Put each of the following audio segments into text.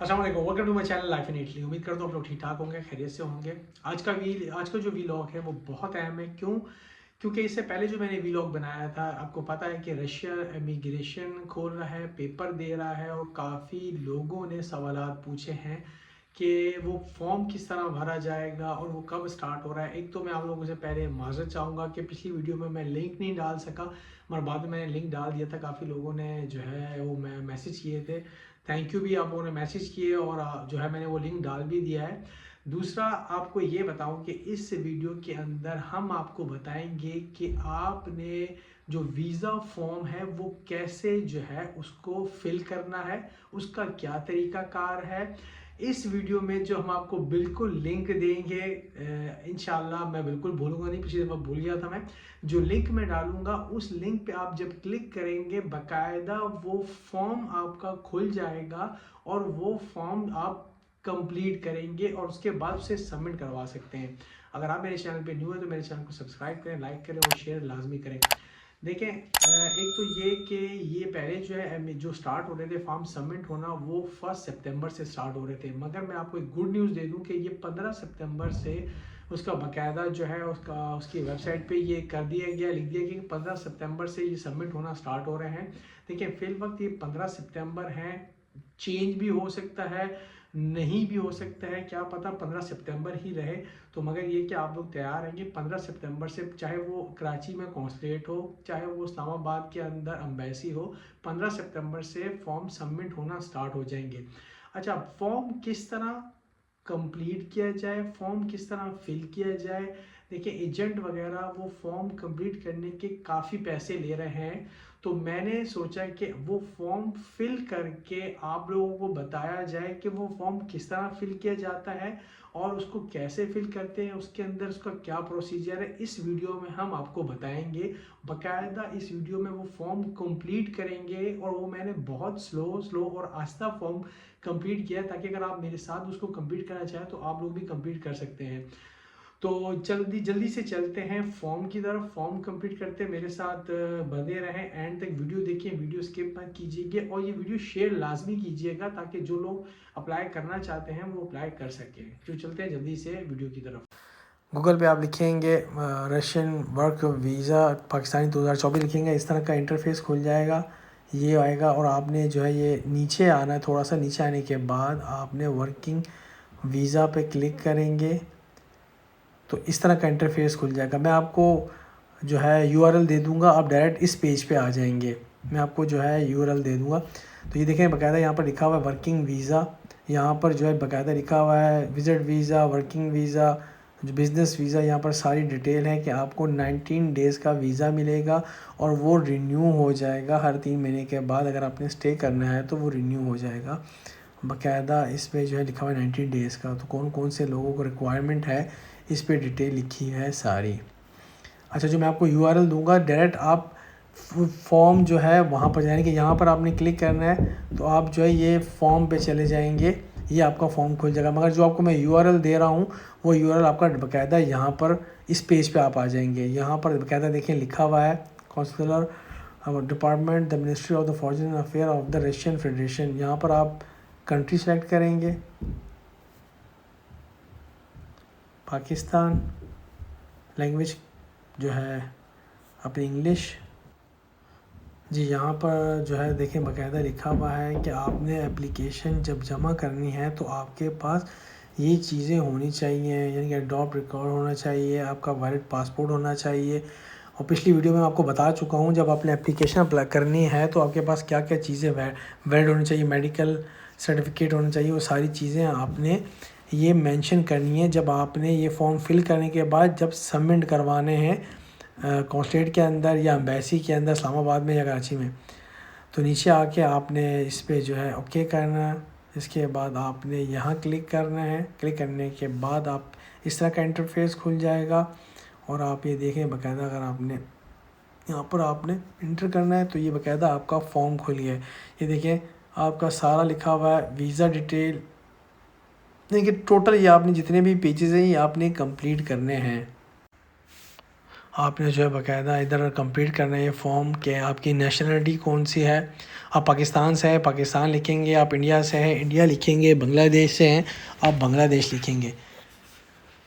अस्सलाम वालेकुम, welcome to my channel life in Italy. उम्मीद करता हूँ आप लोग ठीक ठाक होंगे, खैरियत से होंगे। आज का जो वीलॉग है वो बहुत अहम है। क्यों? क्योंकि इससे पहले जो मैंने वीलॉग बनाया था, आपको पता है कि रशिया इमिग्रेशन खोल रहा है, पेपर दे रहा है और काफ़ी लोगों ने सवालात पूछे हैं कि वो फॉर्म किस तरह भरा जाएगा और वो कब स्टार्ट हो रहा है। एक तो मैं आप लोगों से पहले माजरत चाहूँगा कि पिछली वीडियो में मैं लिंक नहीं डाल सका, मगर बाद में मैंने लिंक डाल दिया था। काफ़ी लोगों ने जो है वो मैं मैसेज किए थे, थैंक यू भी आप लोगों ने मैसेज किए, और जो है मैंने वो लिंक डाल भी दिया है। दूसरा आपको ये बताऊं कि इस वीडियो के अंदर हम आपको बताएंगे कि आपने जो वीज़ा फॉर्म है वो कैसे जो है उसको फिल करना है, उसका क्या तरीका कार है। इस वीडियो में जो हम आपको बिल्कुल लिंक देंगे, इंशाल्लाह मैं बिल्कुल भूलूंगा नहीं, पिछली दफ़ा भूल गया था मैं। जो लिंक मैं डालूंगा उस लिंक पे आप जब क्लिक करेंगे बाकायदा वो फॉर्म आपका खुल जाएगा और वो फॉर्म आप कंप्लीट करेंगे और उसके बाद उसे सबमिट करवा सकते हैं। अगर आप मेरे चैनल पे न्यू है तो मेरे चैनल को सब्सक्राइब करें, लाइक करें और शेयर लाजमी करें। देखें, एक तो ये कि ये पहले जो है जो स्टार्ट हो रहे थे फॉर्म सबमिट होना, वो 1 सितंबर से स्टार्ट हो रहे थे। मगर मैं आपको एक गुड न्यूज़ दे दूं कि ये 15 सितंबर से उसका बाकायदा जो है उसकी वेबसाइट पे ये कर दिया गया, लिख दिया गया कि 15 सितंबर से ये सबमिट होना स्टार्ट हो रहे हैं। देखिए फिल वक्त ये 15 सितंबर है, चेंज भी हो सकता है, नहीं भी हो सकता है, क्या पता 15 सितंबर ही रहे। तो मगर ये कि आप लोग तैयार रहेंगे 15 सितंबर से, चाहे वो कराची में कॉन्सुलेट हो, चाहे वो इस्लामाबाद के अंदर अम्बेसी हो, 15 सितंबर से फॉर्म सबमिट होना स्टार्ट हो जाएंगे। अच्छा, फॉर्म किस तरह कंप्लीट किया जाए, फॉर्म किस तरह फिल किया जाए। देखिए एजेंट वगैरह वो फॉर्म कंप्लीट करने के काफ़ी पैसे ले रहे हैं, तो मैंने सोचा कि वो फॉर्म फिल करके आप लोगों को बताया जाए कि वो फॉर्म किस तरह फिल किया जाता है और उसको कैसे फिल करते हैं, उसके अंदर उसका क्या प्रोसीजर है। इस वीडियो में हम आपको बताएंगे बाकायदा। इस वीडियो में वो फॉर्म कंप्लीट करेंगे और वो मैंने बहुत स्लो स्लो और आहिस्ता फॉर्म कंप्लीट किया ताकि अगर आप मेरे साथ उसको कंप्लीट करना चाहें तो आप लोग भी कंप्लीट कर सकते हैं। तो जल्दी जल्दी से चलते हैं फॉर्म की तरफ, फॉर्म कंप्लीट करते हैं। मेरे साथ बने रहें, एंड तक वीडियो देखिए, वीडियो स्किप मत कीजिएगा और ये वीडियो शेयर लाजमी कीजिएगा ताकि जो लोग अप्लाई करना चाहते हैं वो अप्लाई कर सकें। तो चलते हैं जल्दी से वीडियो की तरफ। गूगल पे आप लिखेंगे रशियन वर्क वीज़ा पाकिस्तानी 2024 लिखेंगे, इस तरह का इंटरफेस खुल जाएगा, ये आएगा। और आपने जो है ये नीचे आना है, थोड़ा सा नीचे आने के बाद आपने वर्किंग वीज़ा पे क्लिक करेंगे तो इस तरह का इंटरफेस खुल जाएगा। मैं आपको जो है यूआरएल दे दूंगा, आप डायरेक्ट इस पेज पे आ जाएंगे। मैं आपको जो है यूआरएल दे दूंगा। तो ये देखें बाकायदा यहाँ पर लिखा हुआ है वर्किंग वीज़ा, यहाँ पर जो है बाकायदा लिखा हुआ है विजिट वीज़ा, वर्किंग वीज़ा, जो बिज़नेस वीज़ा, यहाँ पर सारी डिटेल है कि आपको 19 डेज़ का वीज़ा मिलेगा और वो रिन्यू हो जाएगा हर 3 महीने के बाद। अगर आपने स्टे करना है तो वो रिन्यू हो जाएगा बाकायदा। इस पर जो है लिखा हुआ है 90 डेज़ का। तो कौन कौन से लोगों को रिक्वायरमेंट है इस पर डिटेल लिखी है सारी। अच्छा, जो मैं आपको यूआरएल दूंगा डायरेक्ट आप फॉर्म जो है वहाँ पर जाने कि यहाँ पर आपने क्लिक करना है तो आप जो है ये फॉर्म पे चले जाएंगे, ये आपका फॉर्म खुल जाएगा। मगर जो आपको मैं यूआरएल दे रहा हूँ वो यूआरएल आपका बाकायदा यहाँ पर इस पेज पे आप आ जाएंगे। यहाँ पर बाकायदा देखें लिखा हुआ है counsellor department the ministry of the foreign affair of the Russian federation. यहाँ पर आप कंट्री सेलेक्ट करेंगे पाकिस्तान, लैंग्वेज जो है अपनी इंग्लिश। जी, यहाँ पर जो है देखें बाकायदा लिखा हुआ है कि आपने एप्लीकेशन जब जमा करनी है तो आपके पास ये चीज़ें होनी चाहिए, यानी कि अडॉप्ट रिकॉर्ड होना चाहिए, आपका वैलिड पासपोर्ट होना चाहिए। और पिछली वीडियो में आपको बता चुका हूँ जब आपने एप्लीकेशन अप्लाई करनी है तो आपके पास क्या क्या चीज़ें वैलिड होनी चाहिए, मेडिकल सर्टिफिकेट होना चाहिए, वो सारी चीज़ें आपने ये मेंशन करनी है जब आपने ये फॉर्म फिल करने के बाद जब सबमिट करवाने हैं कॉन्सुलेट के अंदर या एम्बेसी के अंदर इस्लामाबाद में या कराची में। तो नीचे आके आपने इस पर जो है ओके करना है। इसके बाद आपने यहाँ क्लिक करना है, क्लिक करने के बाद आप इस तरह का इंटरफेस खुल जाएगा और आप ये देखें बाकायदा अगर आपने यहाँ पर आपने इंटर करना है तो ये बाकायदा आपका फॉर्म खुल गया है। ये देखें आपका सारा लिखा हुआ है वीज़ा डिटेल। देखिए टोटल ये आपने जितने भी पेजेस हैं ये आपने कंप्लीट करने हैं। आपने जो है बाकायदा इधर कंप्लीट करना है ये फॉर्म कि आपकी नेशनलिटी कौन सी है। आप पाकिस्तान से हैं पाकिस्तान लिखेंगे, आप इंडिया से हैं इंडिया लिखेंगे, बांग्लादेश से हैं आप बांग्लादेश लिखेंगे।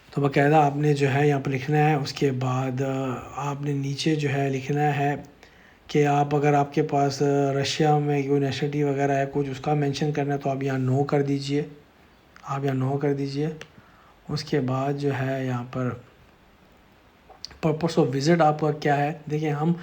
तो बाकायदा आपने जो है यहाँ पर लिखना है। उसके बाद आपने नीचे जो है लिखना है कि आप अगर आपके पास रशिया में कोई नेशनलिटी वगैरह है कुछ उसका मेंशन करना है तो आप यहाँ नो कर दीजिए, आप यहाँ नो कर दीजिए। उसके बाद जो है यहाँ पर पर्पस ऑफ विज़िट आपका क्या है, देखिए हम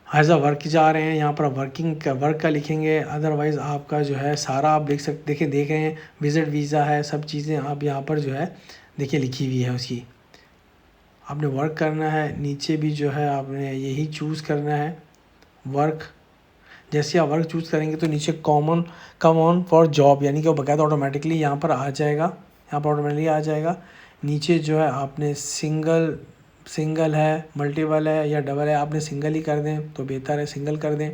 एज अ वर्क जा रहे हैं, यहाँ पर वर्क का लिखेंगे। अदरवाइज़ आपका जो है सारा आप देख सकते देखिए देख रहे हैं विज़िट वीज़ा है, सब चीज़ें आप यहाँ पर जो है देखिए लिखी हुई है उसकी। आपने वर्क करना है, नीचे भी जो है आपने यही चूज़ करना है वर्क। जैसे आप वर्क चूज़ करेंगे तो नीचे कम ऑन फॉर जॉब यानी कि वो बकायदा ऑटोमेटिकली यहाँ पर आ जाएगा, यहाँ पर ऑटोमेटिकली आ जाएगा। नीचे जो है आपने सिंगल है, मल्टीपल है या डबल है, आपने सिंगल ही कर दें तो बेहतर है, सिंगल कर दें।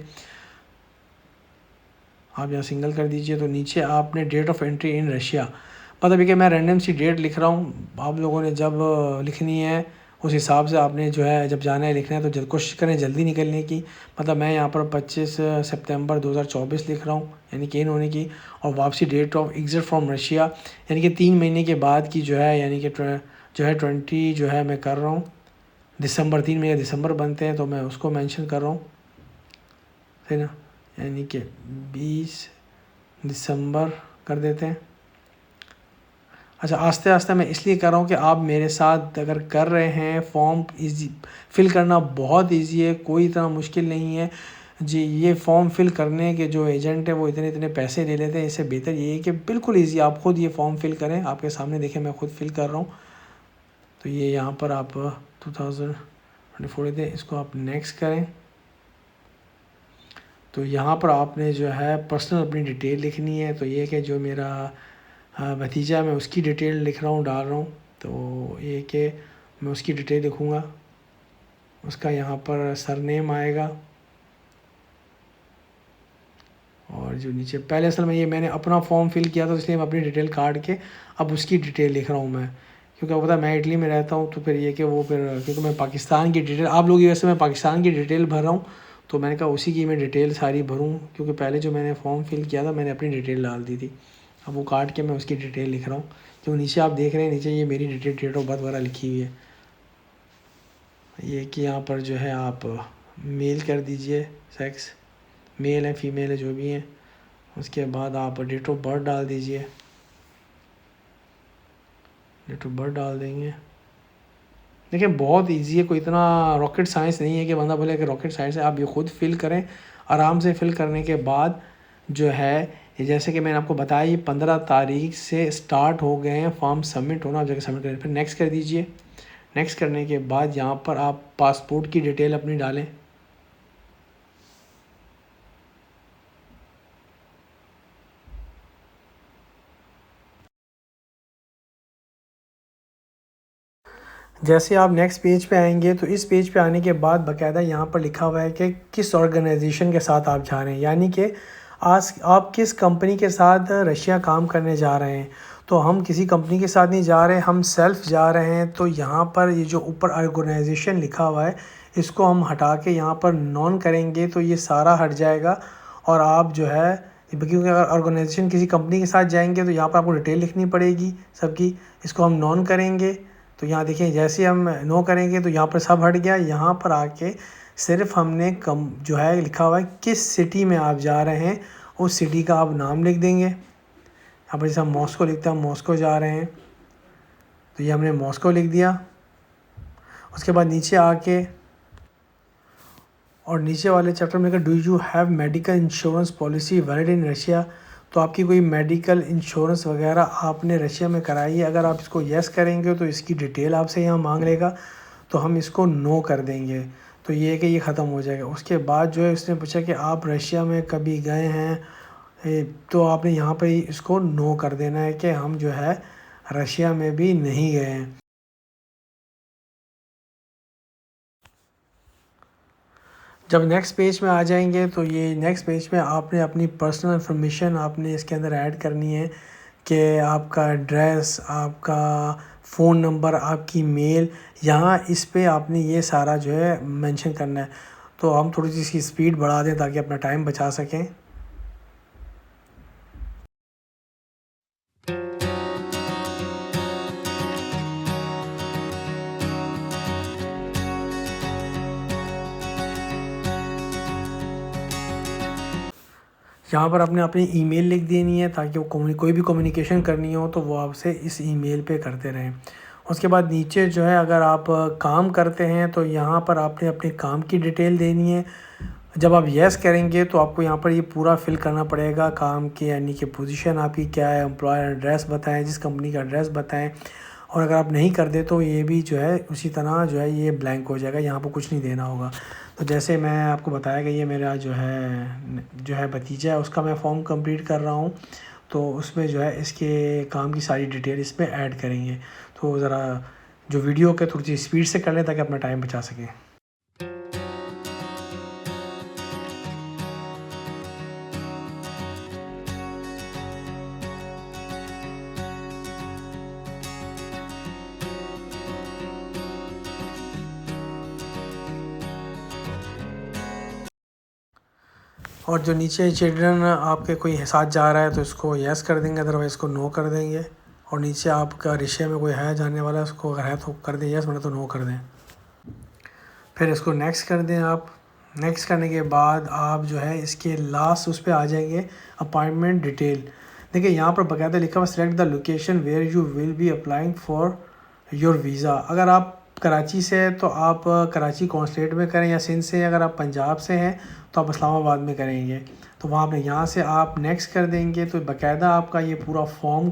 आप यहाँ सिंगल कर दीजिए। तो नीचे आपने date of entry in Russia, मतलब कि मैं रैंडम सी डेट लिख रहा हूँ, आप लोगों ने जब लिखनी है उस हिसाब से आपने जो है जब जाना है लिखना है तो कोशिश करें जल्दी निकलने की। मतलब मैं यहाँ पर 25 सितंबर 2024 लिख रहा हूँ यानी कि इन होने की, और वापसी date of exit from Russia यानी कि 3 महीने के बाद की जो है यानी कि जो है 20 जो है मैं कर रहा हूँ दिसंबर, 3 महीने दिसंबर बनते हैं तो मैं उसको मेंशन कर रहा हूँ, है ना, यानी कि 20 दिसंबर कर देते हैं। अच्छा आस्ते आस्ते मैं इसलिए कर रहा हूँ कि आप मेरे साथ अगर कर रहे हैं फॉर्म इजी फिल करना बहुत इजी है, कोई इतना मुश्किल नहीं है जी। ये फॉर्म फिल करने के जो एजेंट है वो इतने इतने पैसे ले लेते हैं, इससे बेहतर ये है कि बिल्कुल इजी आप खुद ये फॉर्म फिल करें। आपके सामने देखें मैं खुद फिल कर रहा हूँ। तो ये यहाँ पर आप 2024 दें, इसको आप नेक्स्ट करें। तो यहाँ पर आपने जो है पर्सनल अपनी डिटेल लिखनी है। तो ये कि जो मेरा भतीजा मैं उसकी डिटेल लिख रहा हूँ डाल रहा हूँ, तो ये कि मैं उसकी डिटेल लिखूँगा। उसका यहाँ पर सरनेम आएगा और जो नीचे पहले असल में ये मैंने अपना फॉर्म फिल किया था इसलिए मैं अपनी डिटेल काट के अब उसकी डिटेल लिख रहा हूँ मैं, क्योंकि पता है मैं इटली में रहता हूँ तो फिर ये कि वो फिर क्योंकि मैं पाकिस्तान की डिटेल आप लोग की वैसे मैं पाकिस्तान की डिटेल भर रहा हूँ तो मैंने कहा उसी की मैं डिटेल सारी भरूँ, क्योंकि पहले जो मैंने फॉर्म फिल किया था मैंने अपनी डिटेल डाल दी थी। अब वो काट के मैं उसकी डिटेल लिख रहा हूँ। जो नीचे आप देख रहे हैं नीचे ये मेरी डिटेल डेट ऑफ बर्थ वगैरह लिखी हुई है। ये कि यहाँ पर जो है आप मेल कर दीजिए, सेक्स मेल है फीमेल है जो भी है। उसके बाद आप डेट ऑफ बर्थ डाल दीजिए, डेट ऑफ बर्थ डाल देंगे। देखिए बहुत इजी है, कोई इतना रॉकेट साइंस नहीं है कि बंदा बोले कि रॉकेट साइंस है। आप ये खुद फिल करें, आराम से फिल करने के बाद जो है जैसे कि मैंने आपको बताया ये 15 तारीख से स्टार्ट हो गए हैं फॉर्म सबमिट होना। आप जाकर सबमिट करें फिर नेक्स्ट कर दीजिए। नेक्स्ट करने के बाद यहाँ पर आप पासपोर्ट की डिटेल अपनी डालें। जैसे आप नेक्स्ट पेज पे आएंगे तो इस पेज पे आने के बाद बाकायदा यहाँ पर लिखा हुआ है कि किस ऑर्गेनाइजेशन के साथ आप जा रहे हैं, यानी कि आज आप किस कंपनी के साथ रशिया काम करने जा रहे हैं। तो हम किसी कंपनी के साथ नहीं जा रहे, हम सेल्फ जा रहे हैं। तो यहाँ पर ये जो ऊपर ऑर्गेनाइजेशन लिखा हुआ है इसको हम हटा के यहाँ पर नॉन करेंगे तो ये सारा हट जाएगा। और आप जो है क्योंकि अगर ऑर्गेनाइजेशन किसी कंपनी के साथ जाएंगे तो यहाँ पर आपको डिटेल लिखनी पड़ेगी सबकी, इसको हम नॉन करेंगे। तो यहाँ देखिए जैसे हम नो करेंगे तो यहाँ पर सब हट गया। यहाँ पर आके सिर्फ हमने कम जो है लिखा हुआ है किस सिटी में आप जा रहे हैं उस सिटी का आप नाम लिख देंगे। यहाँ पर जैसे हम मॉस्को लिखते हैं, हम मॉस्को जा रहे हैं तो ये हमने मॉस्को लिख दिया। उसके बाद नीचे आके और नीचे वाले चैप्टर में do you have medical insurance policy valid in Russia. तो आपकी कोई मेडिकल इंश्योरेंस वगैरह आपने रशिया में कराई है, अगर आप इसको येस करेंगे तो इसकी डिटेल आपसे यहाँ मांग लेगा तो हम इसको नो कर देंगे। तो ये है कि ये ख़त्म हो जाएगा। उसके बाद जो है उसने पूछा कि आप रशिया में कभी गए हैं, तो आपने यहाँ पर इसको नो कर देना है कि हम जो है रशिया में भी नहीं गए हैं। जब नेक्स्ट पेज में आ जाएंगे तो ये नेक्स्ट पेज में आपने अपनी पर्सनल इन्फॉर्मेशन आपने इसके अंदर ऐड करनी है कि आपका एड्रेस, आपका फ़ोन नंबर, आपकी मेल, यहाँ इस पे आपने ये सारा जो है मेंशन करना है। तो हम थोड़ी सी इसकी स्पीड बढ़ा दें ताकि अपना टाइम बचा सकें। यहाँ पर आपने अपनी ईमेल लिख देनी है ताकि वो कोई भी कम्युनिकेशन करनी हो तो वो आपसे इस ईमेल पे करते रहें। उसके बाद नीचे जो है अगर आप काम करते हैं तो यहाँ पर आपने अपने काम की डिटेल देनी है। जब आप येस करेंगे तो आपको यहाँ पर ये पूरा फिल करना पड़ेगा काम की, यानी कि पोजीशन आपकी क्या है, एम्प्लॉयर एड्रेस बताएं, जिस कंपनी का एड्रेस बताएं। और अगर आप नहीं कर दे तो ये भी जो है उसी तरह जो है ये ब्लैंक हो जाएगा, यहाँ पर कुछ नहीं देना होगा। तो जैसे मैं आपको बताया कि ये मेरा जो है भतीजा है, उसका मैं फॉर्म कंप्लीट कर रहा हूँ। तो उसमें जो है इसके काम की सारी डिटेल इसमें ऐड करेंगे। तो ज़रा जो वीडियो के थोड़ी सी स्पीड से कर लें ताकि अपना टाइम बचा सकें। और जो नीचे चिल्ड्रन आपके कोई साथ जा रहा है तो इसको यस कर देंगे, अदरवाइज़ इसको नो कर देंगे। और नीचे आपका रिश्ते में कोई है जाने वाला, उसको अगर है तो कर दें यस, वरना तो नो कर दें। फिर इसको नेक्स्ट कर दें आप। नेक्स्ट करने के बाद आप जो है इसके लास्ट उस पर आ जाएंगे, अपॉइंटमेंट डिटेल। देखिए यहाँ पर बाकायदा लिखा हुआ select the location where you will be applying for your visa. अगर आप कराची से हैं तो आप कराची कॉन्सुलेट में करें, या सिंध से अगर आप पंजाब से हैं तो आप इस्लामाबाद में करेंगे। तो वहाँ पर यहाँ से आप नेक्स्ट कर देंगे तो बाकायदा आपका ये पूरा फॉर्म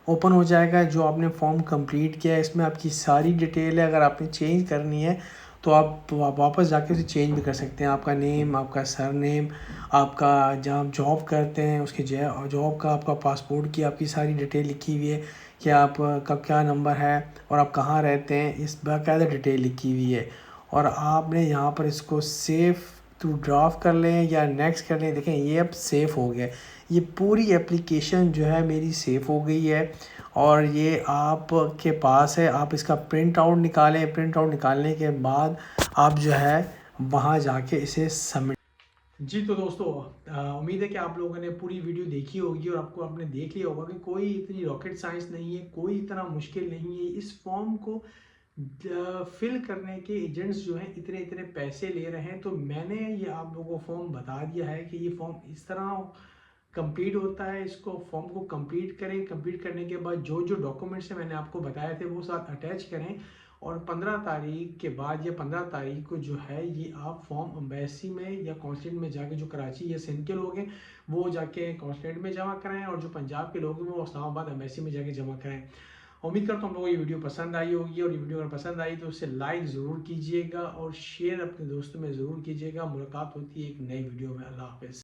ओपन हो जाएगा जो आपने फॉर्म कंप्लीट किया है। इसमें आपकी सारी डिटेल है, अगर आपने चेंज करनी है तो आप वापस जाके उसे चेंज भी कर सकते हैं। आपका नेम, आपका सर नेम, आपका जहाँ आप जॉब करते हैं उसकी जॉब का, आपका पासपोर्ट की आपकी सारी डिटेल लिखी हुई है कि आप का क्या नंबर है और आप कहाँ रहते हैं, इस बाकायदा डिटेल लिखी हुई है। और आपने यहाँ पर इसको सेव टू ड्राफ्ट कर लें या नेक्स्ट कर लें। देखें ये अब सेफ़ हो गया, ये पूरी एप्लीकेशन जो है मेरी सेफ़ हो गई है और ये आपके पास है। आप इसका प्रिंट आउट निकालें। प्रिंट आउट निकालने के बाद आप जो है वहाँ जाके इसे सबमिट। जी तो दोस्तों, उम्मीद है कि आप लोगों ने पूरी वीडियो देखी होगी और आपको आपने देख लिया होगा कि कोई इतनी रॉकेट साइंस नहीं है, कोई इतना मुश्किल नहीं है। इस फॉर्म को फिल करने के एजेंट्स जो हैं इतने इतने पैसे ले रहे हैं, तो मैंने ये आप लोगों को फॉर्म बता दिया है कि ये फॉर्म इस तरह कंप्लीट होता है। इसको फॉर्म को कंप्लीट करें। कंप्लीट करने के बाद जो जो डॉक्यूमेंट्स मैंने आपको बताए थे वो साथ अटैच करें और 15 तारीख के बाद या 15 तारीख को जो है ये आप फॉर्म एम्बेसी में या कॉन्सुलेट में जाके, जो कराची या सिंध के लोग हैं वो जाके कॉन्सुलेट में जमा कराएं और जो पंजाब के लोग हैं वो इस्लामाबाद एम्बेसी में जाके जमा कराएं। उम्मीद करता हूँ हम लोगों को ये वीडियो पसंद आई होगी, और ये वीडियो अगर पसंद आई तो उसे लाइक ज़रूर कीजिएगा और शेयर अपने दोस्तों में ज़रूर कीजिएगा। मुलाकात होती है एक नई वीडियो में। अल्लाह हाफ़िज़।